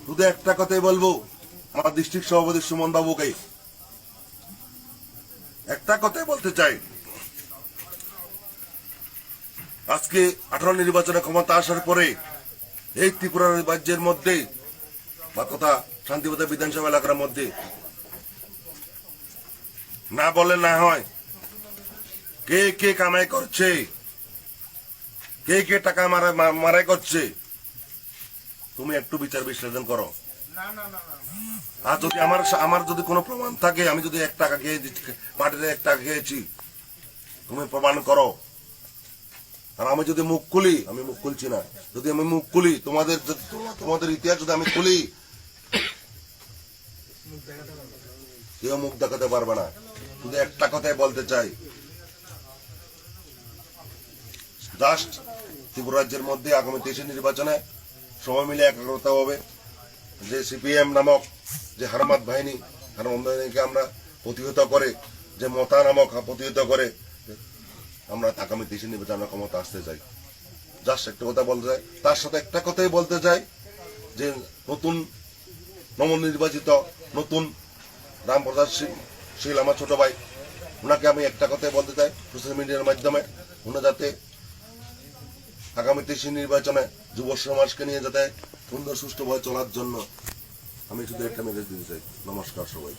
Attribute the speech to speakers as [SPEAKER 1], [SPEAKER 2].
[SPEAKER 1] শুধু একটা কথাই বলবো আমার ডিস্ট্রিক্ট সভাপতি সুমন বাবুকে, একটা কথাই বলতে চাই। আজকে 18 নির্বাচনে ক্ষমতা আসার পরে এই ত্রিপুরা রাজ্যের মধ্যে বা তথা শান্তিপথা বিধানসভা এলাকার মধ্যে না বলে না হয়, কে কে কামাই করছে, কে কে টাকা মারাই করছে, তুমি একটু বিচার বিশ্লেষণ করো। আর যদি আমার যদি কোনো প্রমাণ থাকে, আমি যদি 1 টাকা খেয়ে পার্টিতে 1 টাকা খেয়েছি, তুমি প্রমাণ করো। আর আমি যদি মুখ খুলি, আমি মুখ খুলছি না, যদি আমি মুখ খুলি, তোমাদের ইতিহাস যদি আমি খুলি, কেউ মুখ দেখাতে পারবে না। শুধু একটা কথাই বলতে চাই, জাস্ট ত্রিপুরা রাজ্যের মধ্যে আগামী 23 নির্বাচনে সবাই মিলে একাগ্রতা হবে। যে সিপিএম নামক যে হারমাত বাহিনীকে আমরা প্রতিহত করে, যে মতা নামক প্রতিহত করে আমরা আগামী 23 নির্বাচনে ক্ষমতা আসতে চাই। জাস্ট একটা কথা বলতে চাই, তার সাথে একটা কথাই বলতে চাই যে নতুন নবনির্বাচিত নতুন রামপ্রসাদ শীল আমার ছোট ভাই, ওনাকে আমি একটা কথাই বলতে চাই সোশ্যাল মিডিয়ার মাধ্যমে, উনি যাতে আগামী 23 নির্বাচনে যুব সমাজকে নিয়ে যাতে সুন্দর সুষ্ঠুভাবে চলার জন্য আমি শুধু একটা মেসেজ দিতে চাই। নমস্কার সবাই।